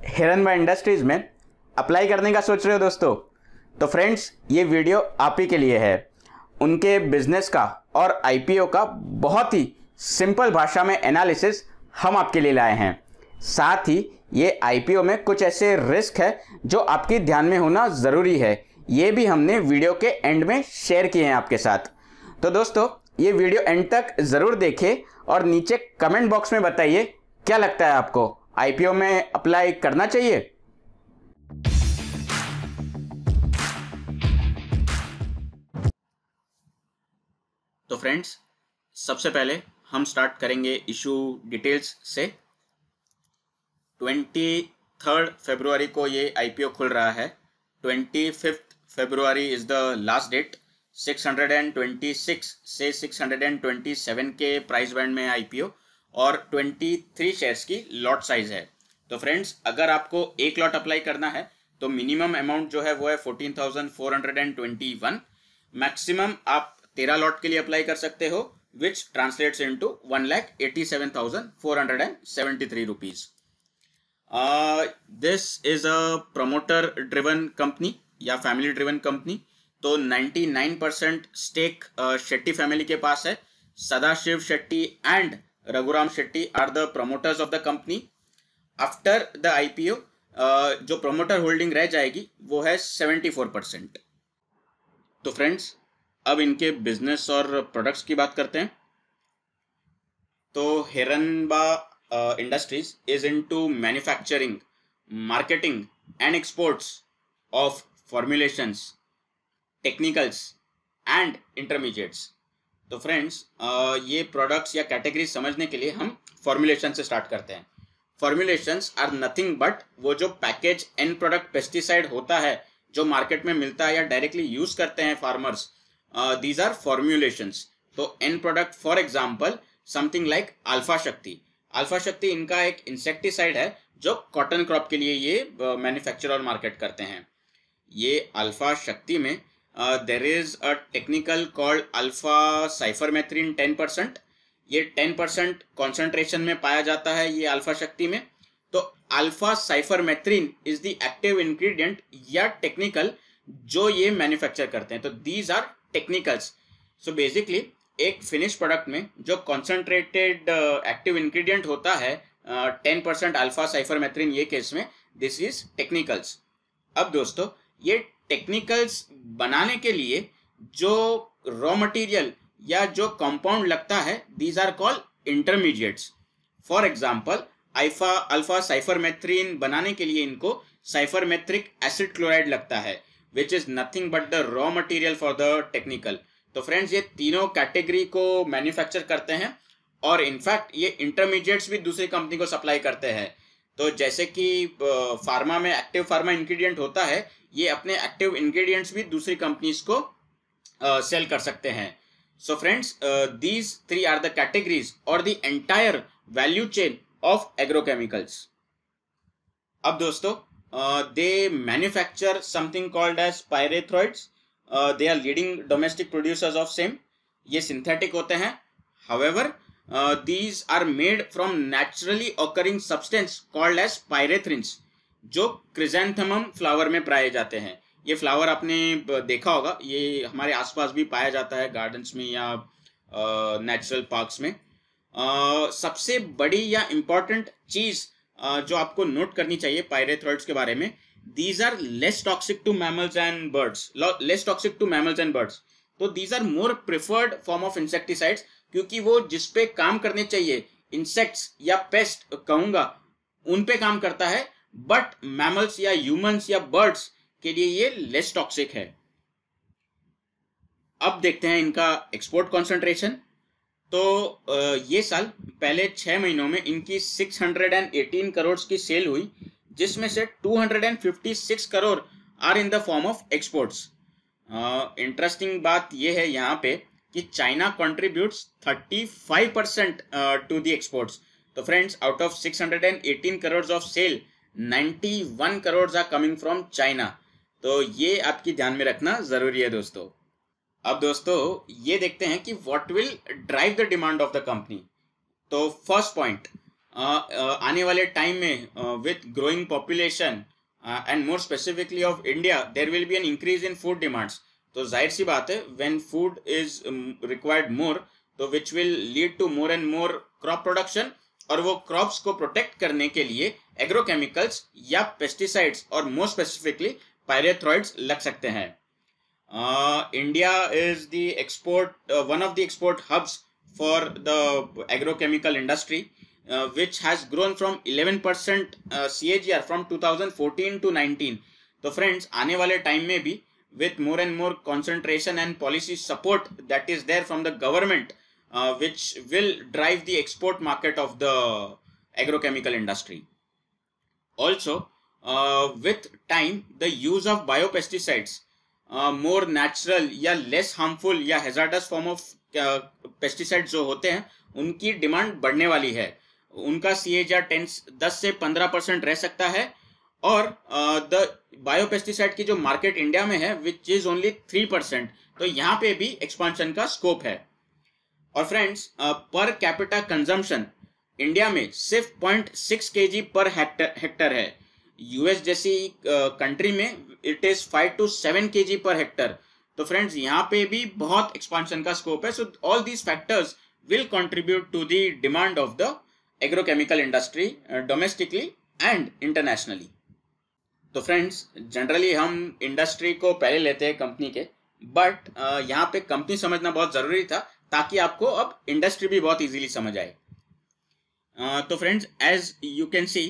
हिरनबा industries में apply करने का सोच रहे हो दोस्तों, तो फ्रेंड्स ये वीडियो आप ही के लिए है। उनके बिजनेस का और आईपीओ का बहुत ही सिंपल भाषा में एनालिसिस हम आपके लिए लाए हैं। साथ ही ये आईपीओ में कुछ ऐसे रिस्क है जो आपके ध्यान में होना ज़रूरी है, ये भी हमने वीडियो के एंड में शेयर किए हैं आपके साथ। तो दोस्तों ये वीडियो एंड तक ज़रूर देखें और नीचे कमेंट बॉक्स में बताइए क्या लगता है आपको, आईपीओ में अप्लाई करना चाहिए। तो फ्रेंड्स सबसे पहले हम स्टार्ट करेंगे इशू डिटेल्स से। 23 फरवरी को ये आईपीओ खुल रहा है। 25 फरवरी इज द लास्ट डेट। 626 से 627 के प्राइस बैंड में आईपीओ और 23 शेयर्स की लॉट साइज है। तो फ्रेंड्स अगर आपको एक लॉट अप्लाई करना है तो मिनिमम अमाउंट जो है वो है 14,421। मैक्सिमम आप 13 लॉट के लिए अप्लाई कर सकते हो, which translates into 1,87,473 rupees. This is a promoter driven company या फैमिली ड्रिवन कंपनी। तो 99% स्टेक शेट्टी फैमिली के पास है। Sadashiv Shetty and Raghuram Shetty are the promoters of the company. After the IPO जो प्रमोटर होल्डिंग रह जाएगी वो है 74%। तो फ्रेंड्स अब इनके बिजनेस और प्रोडक्ट्स की बात करते हैं। तो Hiranba industries is into manufacturing, marketing and exports of formulations, technicals and intermediates. तो फ्रेंड्स ये प्रोडक्ट्स या कैटेगरी समझने के लिए हम फॉर्मुलेशन से स्टार्ट करते हैं। फॉर्मुलेशंस आर नथिंग बट वो जो पैकेज एंड प्रोडक्ट पेस्टिसाइड होता है जो मार्केट में मिलता है या डायरेक्टली यूज करते हैं फार्मर्स, दीज आर फॉर्मुलेशंस। तो and product for example something like alpha शक्ति। अल्फा शक्ति इनका एक इंसेक्टिसाइड है जो कॉटन क्रॉप के लिए ये मैन्युफैक्चर और मार्केट करते हैं। ये अल्फा शक्ति में there is a technical called alpha cypermethrin 10%। ये 10% कॉन्सेंट्रेशन में पाया जाता है ये अल्फा शक्ति में। तो alpha cypermethrin is the active ingredient या टेक्निकल जो ये मैन्युफैक्चर करते हैं। तो these are technicals. So basically एक फिनिश प्रोडक्ट में जो कॉन्सेंट्रेटेड एक्टिव इंग्रेडिएंट होता है 10% अल्फा साइफरमेथ्रिन, ये केस में दिस इज टेक्निकल्स। अब दोस्तों ये टेक्निकल्स बनाने के लिए जो रॉ मटेरियल या जो कंपाउंड लगता है these are called intermediates. For example alpha cypermethrin बनाने के लिए इनको साइफरमेथ्रिक एसिड क्लोराइड लगता है, which is nothing but the raw material for the technical. तो फ्रेंड्स ये तीनों कैटेगरी को मैन्युफैक्चर करते हैं और इनफैक्ट ये इंटरमीडिएट्स भी दूसरी कंपनी को सप्लाई करते हैं। तो जैसे कि फार्मा में एक्टिव फार्मा इंग्रेडिएंट होता है, ये अपने एक्टिव इंग्रेडिएंट्स भी दूसरी कंपनीज को सेल कर सकते हैं। So friends these three are the categories और the entire value chain of agrochemicals. अब दोस्तों they manufacture something called as pyrethroids. They are leading domestic producers of same. ये synthetic होते हैं. However, these are made from naturally occurring substance called as pyrethrins, जो क्रिजेंथेमम flower में पाए जाते हैं। ये फ्लावर आपने देखा होगा, ये हमारे आसपास भी पाया जाता है गार्डन्स में या नेचुरल पार्क्स में। सबसे बड़ी या इम्पॉर्टेंट चीज जो आपको नोट करनी चाहिए पायरेथ्रॉइड्स के बारे में, these are less toxic to mammals and birds. तो these are more preferred form of insecticides, क्योंकि वो जिस पे काम करने चाहिए इंसेक्ट्स या पेस्ट कहूंगा उन पे काम करता है, बट मैमल्स या ह्यूमंस या बर्ड्स के लिए ये लेस टॉक्सिक है। अब देखते हैं इनका एक्सपोर्ट कॉन्सेंट्रेशन। तो ये साल पहले 6 महीनों में इनकी 618 करोड़ की सेल हुई, जिसमें से 256 crore are in the form of exports. Interesting बात ये है यहाँ पे कि China contributes 35% to the exports. तो friends out of 618 crore of sale 91 crore are coming from China. तो ये आपकी ध्यान में रखना जरूरी है दोस्तों। अब दोस्तों ये देखते हैं कि what will drive the demand of the company. तो फर्स्ट पॉइंट, आने वाले टाइम में with growing population and more specifically of India there will be an increase in food demands. तो जाहिर सी बात है when food is required more, तो which will lead to more and more crop production, और वो crops को protect करने के लिए एग्रोकेमिकल्स या पेस्टिसाइड्स और मोर स्पेसिफिकली पायरेथ्रॉइड्स लग सकते हैं। India is the export one of the export hubs for the agrochemical industry which has grown from 11% CAGR from 2014 to 19। तो फ्रेंड्स आने वाले टाइम में भी with more and more concentration and policy support that is there from the government, which will drive the export market of the agrochemical industry. Also, with time, the use of biopesticides, more natural या less harmful या hazardous form of pesticides जो होते हैं, उनकी demand बढ़ने वाली है। उनका CAGR 10 से 15% रह सकता है, और द बायोपेस्टिसाइड की जो मार्केट इंडिया में है विच इज ओनली 3%, तो यहाँ पे भी एक्सपांशन का स्कोप है। और friends per capita consumption India में सिर्फ 0.6 kg पर हेक्टर है। यूएस जैसी कंट्री में इट इज 5 to 7 kg पर हेक्टर। तो फ्रेंड्स यहाँ पे भी बहुत एक्सपांशन का स्कोप है। So all these factors will contribute to the demand of the agrochemical industry domestically and internationally. तो फ्रेंड्स जनरली हम इंडस्ट्री को पहले लेते हैं कंपनी के, बट यहाँ पे कंपनी समझना बहुत जरूरी था ताकि आपको अब इंडस्ट्री भी बहुत इजीली समझ आए। तो friends as you can see,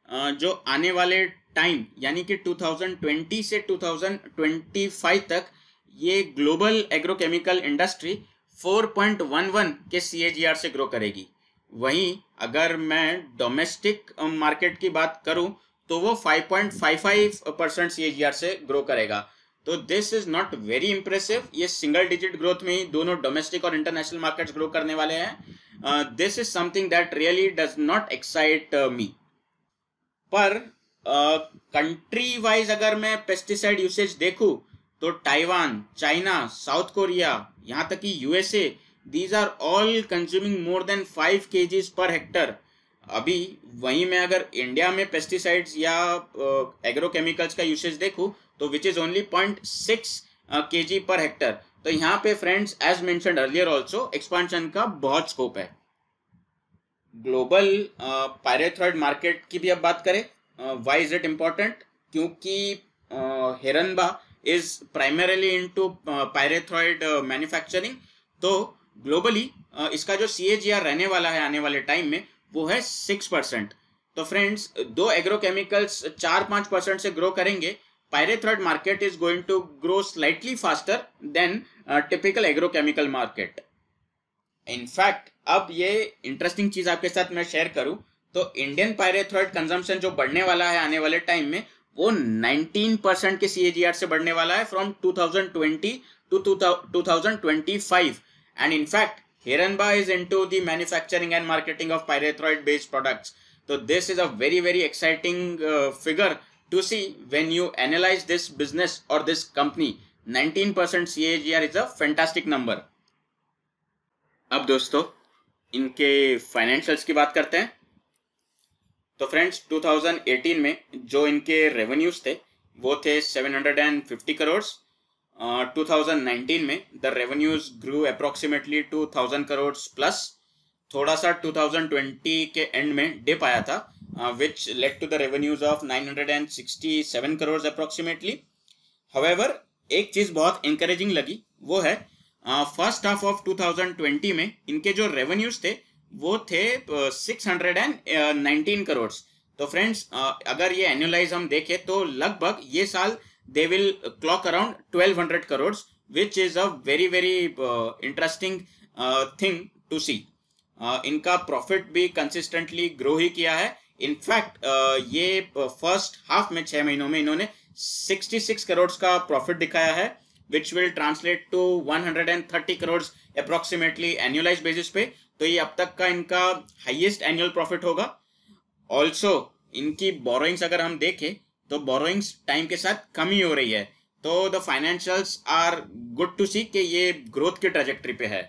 जो आने वाले टाइम यानी कि 2020 से 2025 तक ये ग्लोबल एग्रोकेमिकल इंडस्ट्री 4.11 के CAGR से ग्रो करेगी। वहीं अगर मैं डोमेस्टिक मार्केट की बात करूं तो वो 5.55% CAGR से ग्रो करेगा। तो this is not very impressive. ये सिंगल डिजिट ग्रोथ में ही दोनों डोमेस्टिक और इंटरनेशनल मार्केट्स ग्रो करने वाले हैं। This is something that really does not excite me. पर कंट्री वाइज अगर मैं पेस्टिसाइड यूसेज देखूं तो ताइवान, चाइना, साउथ कोरिया, यहाँ तक कि USA, these are all consuming more than 5 kgs per hectare। अभी वहीं में अगर इंडिया में पेस्टिसाइड्स या एग्रोकेमिकल्स का यूसेज देखूं तो विच इज ओनली 0.6 kg पर हेक्टर। तो यहाँ पे friends as mentioned earlier also expansion का बहुत स्कोप है। ग्लोबल पायरेथ्रॉइड मार्केट की भी अब बात करें, व्हाई इज इट इम्पोर्टेंट? क्योंकि हेरनबा इज प्राइमरीली इनटू पायरेथ्रॉइड मैन्युफैक्चरिंग। तो ग्लोबली इसका जो CAGR रहने वाला है आने वाले टाइम में वो है 6%। तो फ्रेंड्स दो एग्रोकेमिकल्स 4-5% से ग्रो करेंगे, pyrethroid market is going to grow slightly faster than typical agrochemical market. In fact अब ये इंटरेस्टिंग चीज आपके साथ मैं शेयर करूं तो इंडियन पायरेथ्रॉइड कंजम्पशन जो बढ़ने वाला है आने वाले टाइम में वो 19% के CAGR से बढ़ने वाला है from 2020 to 2025। And in fact, Heranba is into the manufacturing and marketing of pyrethroid-based products. So this is a very, very exciting figure to see when you analyze this business or this company. 19% CAGR is a fantastic number. अब दोस्तों इनके financials की बात करते हैं। तो friends 2018 में जो इनके रेवेन्यूज थे वो थे 750 करोड़। 2019 में the revenues grew approximately to 1000 crore plus. थोड़ा सा 2020 के एंड में डिप आया था which led to the revenues of 967 crore approximately. However एक चीज बहुत इंकरेजिंग लगी वो है फर्स्ट हाफ ऑफ 2020 में इनके जो रेवेन्यूज थे वो थे 619 करोड़। तो फ्रेंड्स अगर ये एनुअलाइज हम देखें तो लगभग ये साल they will clock around 1200 crores, which is a very very interesting thing to see। इनका प्रॉफिट भी कंसिस्टेंटली ग्रो ही किया है। इनफैक्ट ये फर्स्ट हाफ में 6 महीनों में इन्होंने 66 करोड़ का प्रॉफिट दिखाया है, which will translate to 130 crore approximately annualise basis पे। तो ये अब तक का इनका हाईएस्ट एनुअल प्रॉफिट होगा। ऑल्सो इनकी बोरोइंग्स अगर हम देखें तो बोरोइंग्स टाइम के साथ कम ही हो रही है। तो the financials are good to see कि ये ग्रोथ की ट्रेजेक्टरी पे है।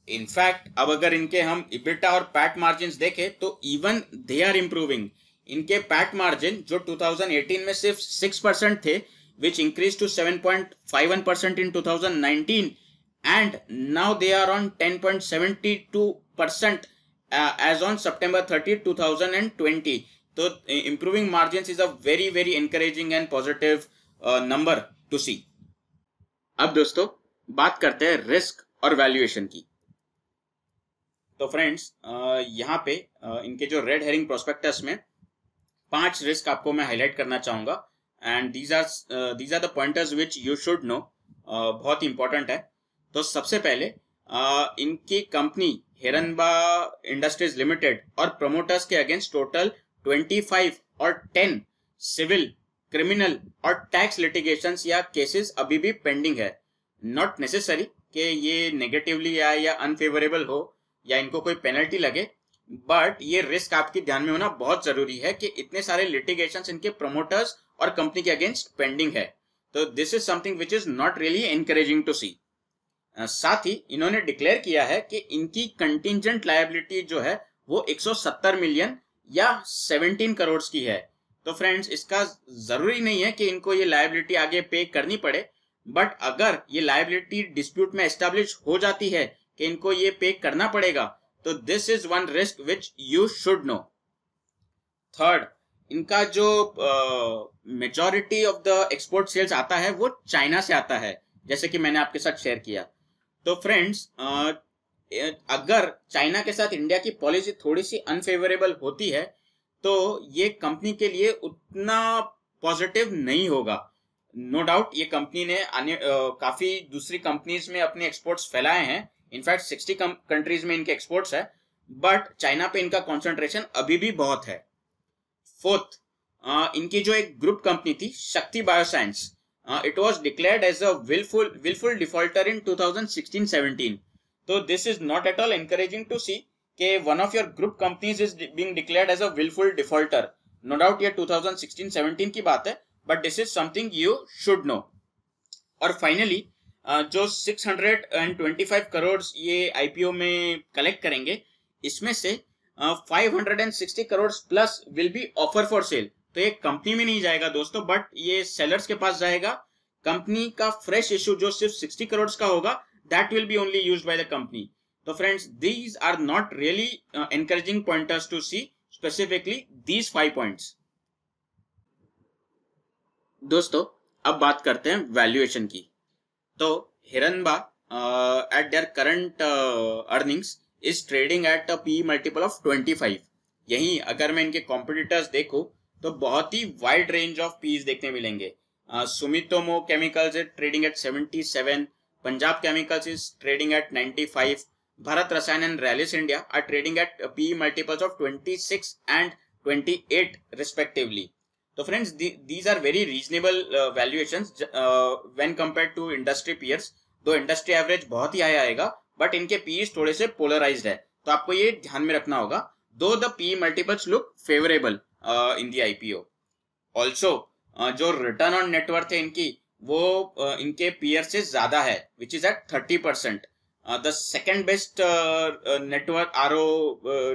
इनफैक्ट अब अगर इनके हम इबिटा और पैट मार्जिन्स देखें तो इवन दे आर इम्प्रूविंग। इनके पैट मार्जिन जो 2018 में सिर्फ 6% थे, which increased to 7.51% in 2019, and now they are on 10.72% as on September 30, 2020. So improving margins is a very very encouraging and positive number to see. अब दोस्तों बात करते हैं रिस्क और वैल्यूएशन की। तो फ्रेंड्स यहाँ पे इनके जो रेड हेरिंग प्रोस्पेक्टस में 5 रिस्क आपको मैं हाईलाइट करना चाहूंगा, and these are the pointers which you should know, बहुत इंपॉर्टेंट है। तो सबसे पहले इनकी कंपनी हिरनबा इंडस्ट्रीज लिमिटेड और प्रमोटर्स के अगेंस्ट टोटल 25 और 10 सिविल, क्रिमिनल और टैक्स लिटिगेशंस या केसेस अभी भी पेंडिंग है। नॉट नेसेसरी कि ये नेगेटिवली आए या अनफेवरेबल हो या इनको कोई पेनल्टी लगे, बट ये रिस्क आपके ध्यान में होना बहुत जरूरी है कि इतने सारे लिटिगेशंस इनके प्रमोटर्स और कंपनी के अगेंस्ट पेंडिंग है। तो this is something which is not really encouraging to see. साथ ही इन्होंने डिक्लेयर किया है कि इनकी कंटिंजेंट लायबिलिटी जो है वो 170 मिलियन या 17 करोड़ की है। तो फ्रेंड्स इसका जरूरी नहीं है कि इनको ये लायबिलिटी आगे पे करनी पड़े, बट अगर ये लायबिलिटी डिस्प्यूट में एस्टैब्लिश हो जाती है कि इनको ये पे करना पड़ेगा, तो this is one risk which you should know. Third, इनका जो majority of the export sales आता है वो चाइना से आता है, जैसे कि मैंने आपके साथ शेयर किया। तो फ्रेंड्स अगर चाइना के साथ इंडिया की पॉलिसी थोड़ी सी अनफेवरेबल होती है तो ये कंपनी के लिए उतना पॉजिटिव नहीं होगा। नो डाउट ये कंपनी ने काफी दूसरी कंपनीज में अपने एक्सपोर्ट्स फैलाए हैं, इनफैक्ट 60 कंट्रीज में इनके एक्सपोर्ट्स है, बट चाइना पे इनका कॉन्सेंट्रेशन अभी भी बहुत है। फोर्थ, इनकी जो एक ग्रुप कंपनी थी शक्ति bioscience, it was declared as a willful defaulter in 2016-17. So this is not at all encouraging to see कि one of your group companies is being declared as a willful defaulter. No doubt ये 2016-17 की बात है, but this is something you should know. और finally जो 625 करोड़ ये IPO में collect करेंगे, इसमें से 560 crore plus will be offer for sale. तो ये कंपनी में नहीं जाएगा दोस्तों, बट ये सेलर्स के पास जाएगा। कंपनी का फ्रेश इशू जो सिर्फ 60 करोड़ का होगा, that will be only used by the company. तो friends these are not really encouraging pointers to see, specifically these 5 points. दोस्तों अब बात करते हैं वैल्यूएशन की। तो Hiranba at their current earnings is trading at a P multiple of 25। यहीं अगर मैं इनके कॉम्पिटिटर्स देखूं तो बहुत ही वाइड रेंज ऑफ पीज देखने मिलेंगे। Sumitomo chemicals is trading at 77, Punjab chemicals is trading at 95, Bharat Rasayan and Rallis India are trading at P multiples of 26 and 28 respectively. तो friends these are very reasonable valuations when compared to industry peers. Though industry average बहुत ही high आएगा, but इनके Ps थोड़े से polarised है, तो आपको ये ध्यान में रखना होगा। दो the P multiples look favourable in the IPO. Also, जो रिटर्न ऑन नेटवर्थ है इनकी वो इनके पीयर से ज्यादा है, which is at 30%. The second best network RO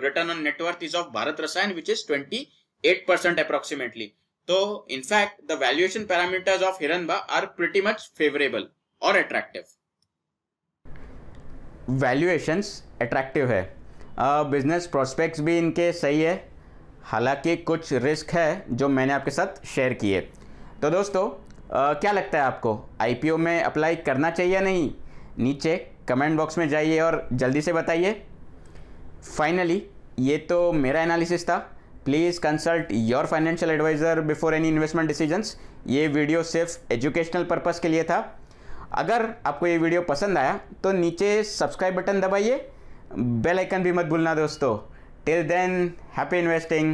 return on net worth is of Bharat Rasayan, which is 28% approximately. So, in fact, the valuation parameters of Hiranba are pretty much favorable or attractive. Valuations attractive है, business prospects भी इनके सही है, हालांकि कुछ risk है जो मैंने आपके साथ शेयर किए। तो दोस्तों क्या लगता है आपको, IPO में अप्लाई करना चाहिए या नहीं? नीचे कमेंट बॉक्स में जाइए और जल्दी से बताइए। फाइनली ये तो मेरा एनालिसिस था। Please consult your financial advisor before any investment decisions. ये वीडियो सिर्फ एजुकेशनल पर्पस के लिए था। अगर आपको ये वीडियो पसंद आया तो नीचे सब्सक्राइब बटन दबाइए, बेल आइकन भी मत भूलना दोस्तों। Till then, happy investing.